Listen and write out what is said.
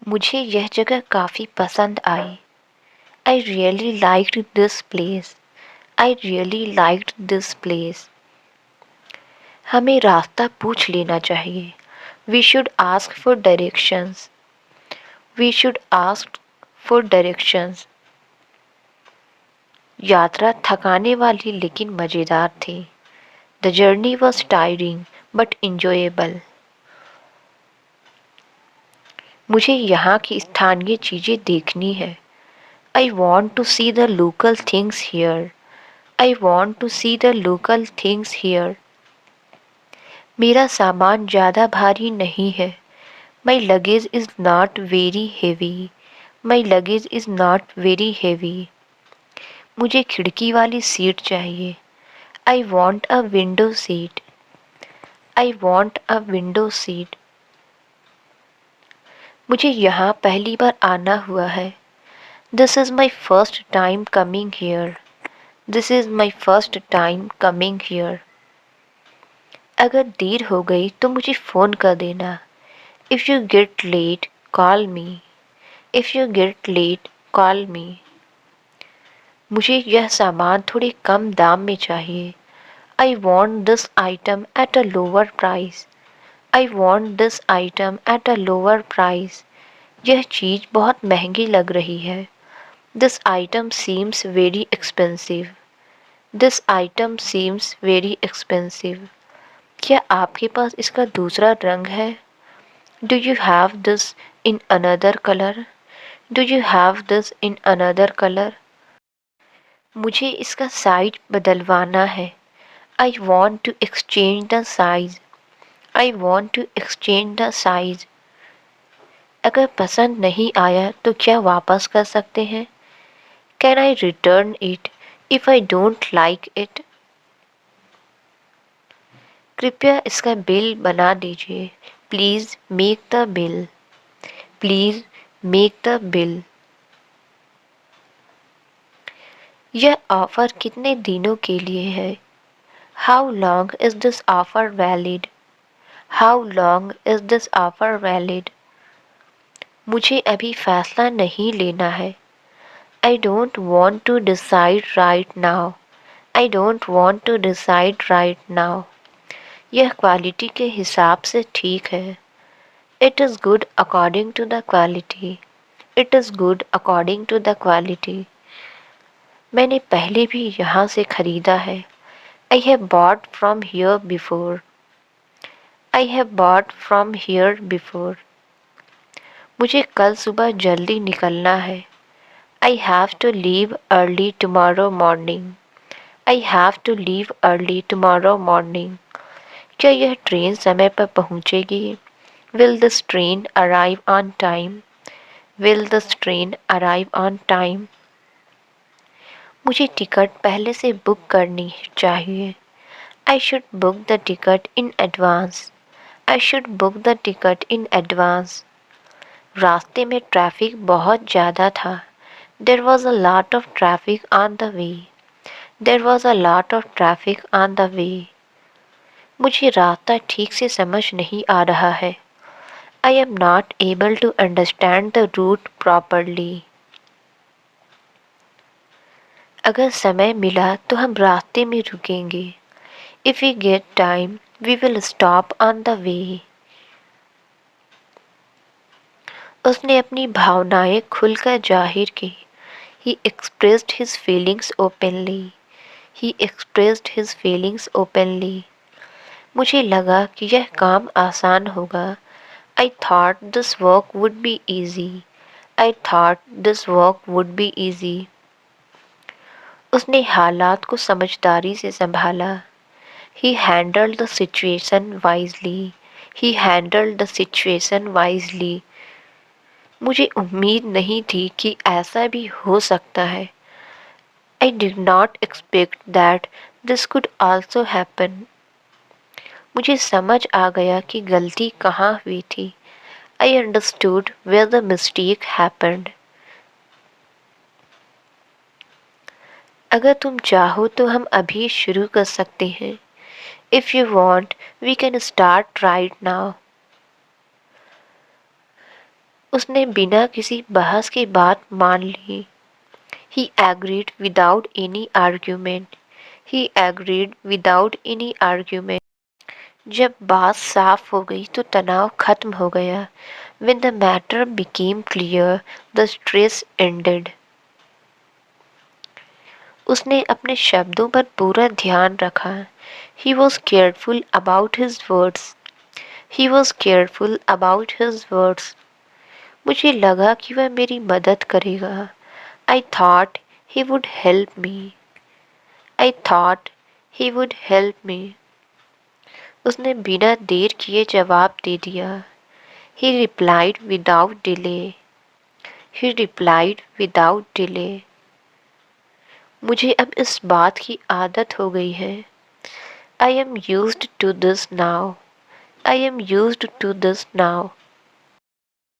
मुझे यह जगह काफ़ी पसंद आई। I really liked this place. I really liked this place. हमें रास्ता पूछ लेना चाहिए। We should ask for directions. We should ask for directions. यात्रा थकाने वाली लेकिन मज़ेदार थी। The journey was tiring but enjoyable. मुझे यहाँ की स्थानीय चीज़ें देखनी है। I want to see the local things here. I want to see the local things here. मेरा सामान ज़्यादा भारी नहीं है। My luggage is not very heavy. My luggage is not very heavy. मुझे खिड़की वाली सीट चाहिए। I want a window seat. I want a window seat. मुझे यहाँ पहली बार आना हुआ है। This is my first time coming here. This is my first time coming here. अगर देर हो गई तो मुझे फ़ोन कर देना। If you get late call me. If you get late call मी। मुझे यह सामान थोड़े कम दाम में चाहिए। I want this item at a lower price. I want this item at a lower price. यह चीज़ बहुत महंगी लग रही है। This item seems very expensive. This item seems very expensive. क्या आपके पास इसका दूसरा रंग है? Do you have this in another colour? Do you have this in another colour? मुझे इसका साइज बदलवाना है। I want to exchange the size. I want to exchange the size. अगर पसंद नहीं आया तो क्या वापस कर सकते हैं? Can I return it if I don't like it? कृपया इसका बिल बना दीजिए। Please make the bill. Please make the bill. यह ऑफ़र कितने दिनों के लिए है? How long is this offer valid? How long is this offer valid? मुझे अभी फैसला नहीं लेना है। I don't want to decide right now. I don't want to decide right now. यह क्वालिटी के हिसाब से ठीक है। It is good according to the quality. It is good according to the quality. मैंने पहले भी यहाँ से ख़रीदा है। I have bought from here before. I have bought from here before. मुझे कल सुबह जल्दी निकलना है। I have to leave early tomorrow morning. I have to leave early tomorrow morning. क्या यह ट्रेन समय पर पहुँचेगी? Will this train arrive on time? Will this train arrive on time? मुझे टिकट पहले से बुक करनी चाहिए। I should book the ticket in advance. I should book the ticket in advance. रास्ते में ट्रैफिक बहुत ज़्यादा था। There was a lot of traffic on the way. There was a lot of traffic on the way. मुझे रास्ता ठीक से समझ नहीं आ रहा है। I am not able to understand the route properly. अगर समय मिला तो हम रास्ते में रुकेंगे। If we get time we will stop on the way. उसने अपनी भावनाएं खुलकर जाहिर की। He expressed his feelings openly. He expressed his feelings openly. मुझे लगा कि यह काम आसान होगा। I thought this work would be easy. I thought this work would be easy. उसने हालात को समझदारी से संभाला। He handled the situation wisely. He handled the situation wisely. मुझे उम्मीद नहीं थी कि ऐसा भी हो सकता है। I did not expect that this could also happen. मुझे समझ आ गया कि गलती कहाँ हुई थी। I understood where the mistake happened. अगर तुम चाहो तो हम अभी शुरू कर सकते हैं। If you want we can start right now. उसने बिना किसी बहस की बात मान ली। He agreed without any argument. He agreed without any argument. जब बात साफ हो गई तो तनाव खत्म हो गया। When the matter became clear, the stress ended. उसने अपने शब्दों पर पूरा ध्यान रखा। He was careful about his words. He was careful about his words. मुझे लगा कि वह मेरी मदद करेगा। I thought he would help me. I thought he would help me. उसने बिना देर किए जवाब दे दिया। He replied without delay. He replied without delay. मुझे अब इस बात की आदत हो गई है। I am used to this now. I am used to this now.